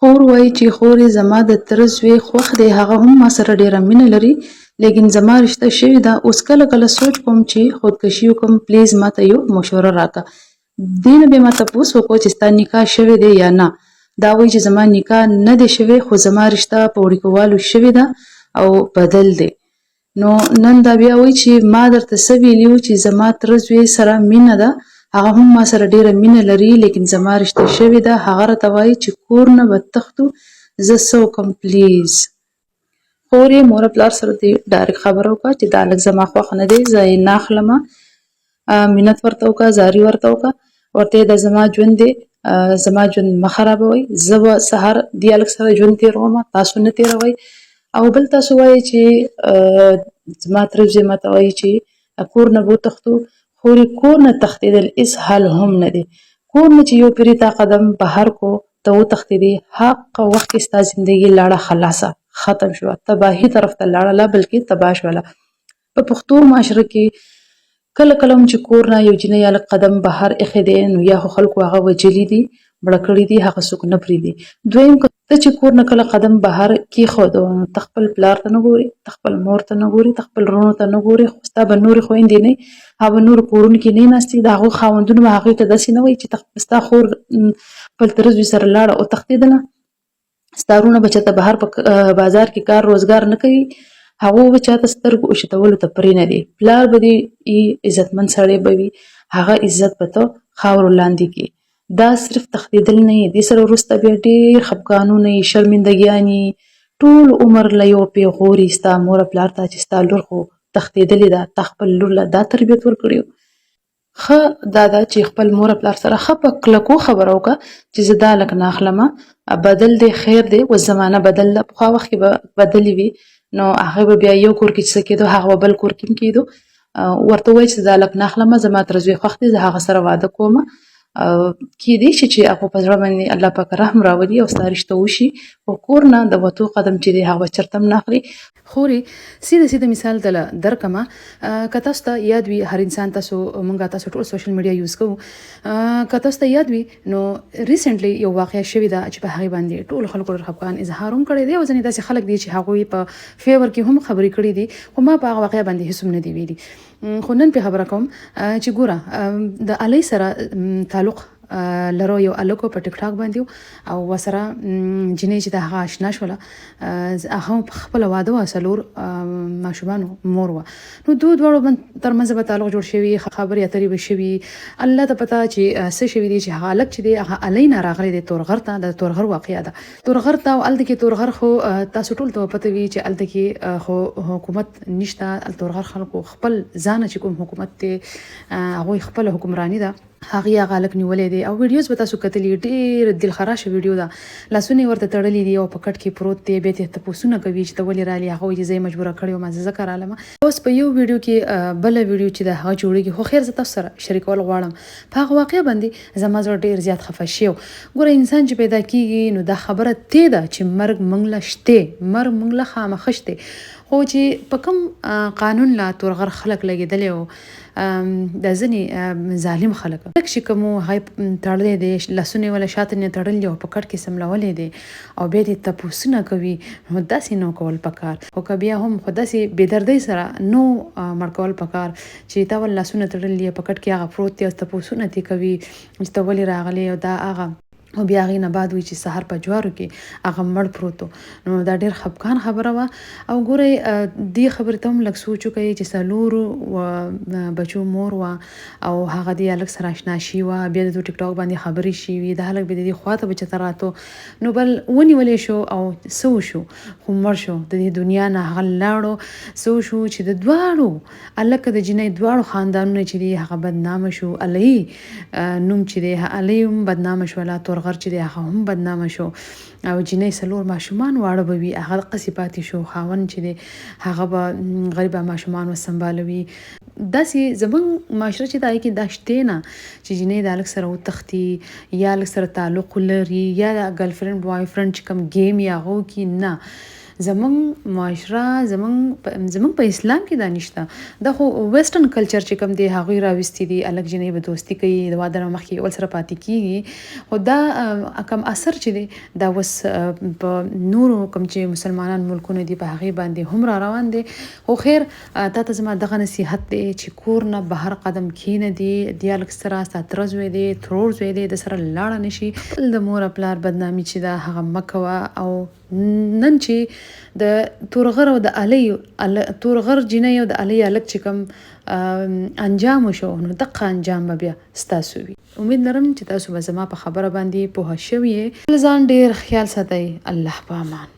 خور وایي چې خورې زما د تره زوی خوښ دی، هغه هم ما سره ډېره مینه لري، لیکن زما رشته شوې ده. اوس کله کله سوچ کوم چې خودکشي وکړم. پلیز ماته یو مشوره راکړه. دې نه بیا ما تپوس وکړو چې ستا نکاح شوی دی یا نه. دا وایي چې زما نکاح نه دی شوی، خو زما رشته په وړوکیوالو شوې ده او بدل دی. نو نن دا بیا وایي چې ما درته څه ویلي وو چې زما تره زوی سره مینه ده، هغه هم ما سره ډېره مینه لري، لیکن زما رشته شوې ده. هغه راته وایي چې کور نه به تښتو، زه څه وکړم پلیز. خور یې مور پلار سره دې ډایرکټ خبره وکړه چې دا هلک زما خوښ نه دی، زه یې نه اخلمه. منت ورته وکړه، زاري ورته وکړه، ورته یې دا زما ژوند دی، زما ژوند مه خرابوئ، زه به سهار دې هلک سره ژوند تېروم، تاسو نه تېروئ. او بل تاسو وایئ چې زما تره زوی ماته وایي چې کور نه به وتښتو. خورې کور نه تښتېدل هېڅ حل هم نه دی. کور نه چې یو پیري تا قدم بهر کو، ته وتښتېدې، هغه وخت کې ستا زندګي لاړه خلاصه، ختم شوه، تباهي طرف ته لاړله، بلکې تباه شوله. په پښتو معاشره کې کله کله هم چې کور نه یو جنۍ هلک قدم بهر ایښی دی، نو یا خو خلکو هغه وجلي دي، مړه کړي دي، هغه څوک نه پرېږدي. دویم ته چې کور نه کله قدم بهر کېښودو، نو ته خپل پلار ته نه ګورې، ته خپل مور ته نه ګورې، ته خپل وروڼو ته نه ګورې، خو ستا به نورې خویندې نه وي، هغه به نورو کورونو کې نه ناستې، د هغو خاوندونه به هغوی ته داسې نه وایي چې ستا خور خپل تره زوی سره لاړه وتښتېدله، ستا وروڼه به چېرته بهر په بازار کې کار روزګار نه کوي، هغو به چاته سترګو اوچتولو ته پرې نه دي. پلار به دې عزتمند سړی به وي، هغه عزت به ته خاورو لاندې کړي. دا صرف تښتېدل نه وي، دې سره وروسته بیا ډېر خفګانونه وي، شرمندګیانې، ټول عمر له یو پیغوري ستا مور پلار ته چې ستا لور خو تښتېدلې ده، تا خپل لور له دا تربیت ورکړی و. ښه دا ده چې خپل مور پلار سره ښه په کلکو خبره وکړه چې زه دا هلک نه اخلمه، بدل دی خیر دی، اوس زمانه بدل ده، پخوا وخت کې به بدلې وي، نو هغې به بیا یو کور کې چې څه کېدو، هغه به بل کور کې هم کېدو. ورته ووایه چې دا هلک نه اخلمه، زما تره زوی خوښ دی، زه هغه سره واده کومه. کېدی شي چې هغو په زړه باندې الله پاک رحم راولي او ستا رشته وشي، خو کور نه د وتو قدم چې دی هغه به چېرته هم نه اخلي. خورې سیده مثال دله درکمه، که تاسو ته یاد وي، هر انسان مونږ تاسو ټول سوشل میډیا یوز کوو، که تاسو ته یاد وي نو ریسنټلی یو واقعه شوې ده چې په هغې باندې ټولو خلکو ډېر خفګان اظهار هم کړی دی، او ځینې داسې خلک دي چې هغوی په فیور کې هم خبرې کړي دي، خو ما په هغه واقعه باندې هېڅ هم نه دي ویلي. خو نن پرې خبره کوم چې ګوره، د الۍ سره تعلق لرو، یو هلک په ټیک ټاک باندې او ورسره جنۍ چې د هغه اشنا شوله، هغه په خپله واده وه، څلور ماشومانو مور وه، نو دواړو ترمنځ به تعلق جوړ شوي، خبرې اترې به شوي. الله ته پته چې څه شوي دي چې هغه هلک چې دی هغه الۍ نه راغلی دی تورغر ته، د تورغر واقعه ده تورغر ته. او هلته کې تورغر خو تاسو ټول ته پته وي چې هلته کې خو حکومت نشته، تورغر خلکو خپل ځانه چې کوم حکومت دی هغوی خپله حکمراني ده، هغې هغه هلک نیولی دی. او ویډیوز به تاسو کتلي، ډېر دلخراشه ویډیو ده، لاسونه یې ورته تړلي دي او په کټ کې پروت دی، بیا ترې تپوسونه کوي چې ته ولې رالې، هغه وایي چې زه یې مجبوره کړې وم، زه ځکه رالمه. اوس په یو ویډیو کې بله ویډیو چې د هغه جوړېږي، خو خیر زه تاسو سره شریکول غواړم. په هغه واقعه باندې زما زړه ډېر زیات خفه شوی. ګوره، انسان چې پیدا کېږي نو دا خبره دې ده چې مرګ موږ له شته، مرګ موږ له خامخه شته، خو چې په کوم قانون لا تورغر خلک لګېدلی و، د ځینې ظالم خلک لږ چې کوم هغه تړلی دی، لاسونه یې ولا شاته نه تړلي او په کټ کې سملولی دی، او بیا دې تپوسونه کوي، نو داسې نه کول پکار. خو که بیا هم خو داسې بېدردۍ سره نو مړ کول پکار چې تا ول لاسونه تړلي په کټ کې هغه پروت دی او تپوسونه ترې کوي چې ته ولې راغلی او دا هغه، او بیا هغې نه بعد وي چې سهار په جوارو کې هغه مړ پروت و. نو دا ډېر خفګان خبره وه. او ګورئ، دې خبرې ته هم لږ سوچ وکړئ چې څلورو بچو مور وه او هغه دې هلک سره اشنا شوي وه، بیا د ټیک ټاک باندې خبرې شوي، د هلک بیا د دې خوا ته به چېرته راتو، نو بل ونیولی شو او څه وشو، خو مړ شو، د دې دنیا نه هغه لاړو. څه وشو چې د دواړو هلک د جنۍ دواړو خاندانونه چې دي هغه بدنامه شو، الۍ نوم چې دی الۍ هم بدنامه شوله، تورغر چې دی هغه هم بدنامه شو، او جنۍ څلور ماشومان واړه به وي، هغه دقسې پاتې شو، خاوند چې دی هغه به غریبه ماشومان وسنبالوي. داسې زموږ معاشره چې د هغې کې دا شتې نه چې جنۍ د هلک سره وتښتي یا هلک سره تعلق لري یا د ګرل فرینډ بوای فرینډ چې کوم ګیم یا هغو کې نه، زمونږ معاشره زمونږ په اسلام کې دا نشته. دا خو ویسټرن کلچر چې کوم دی هغوی راوستي دي، الګ جنۍ به دوستي کوي، د واده نه مخکې ول سره پاتې کیږي. خو دا کم اثر چې دی دا اوس په نورو کوم چې مسلمانان ملکونه دي په هغې باندې هم را روان دی. خو خیر تا ته زما دغه نصیحت دی چې کور نه بهر قدم کښېنږدي، دیالک سره ستا تره زوی دی، ترور زوی دی، د سره لاړه نشي. خپل د مور پلار بدنامي چې ده هغه مه کوه. او نن چې د تورغر او د علي تورغر جنۍ او د علي هلک چې کوم انجام وشو نو دغه انجام به بیا ستاسو وي. امید لرم چې تاسو به زما په خبره باندې پوه شوي یې. ځان ډیر خیال ساتئ. الله په امان.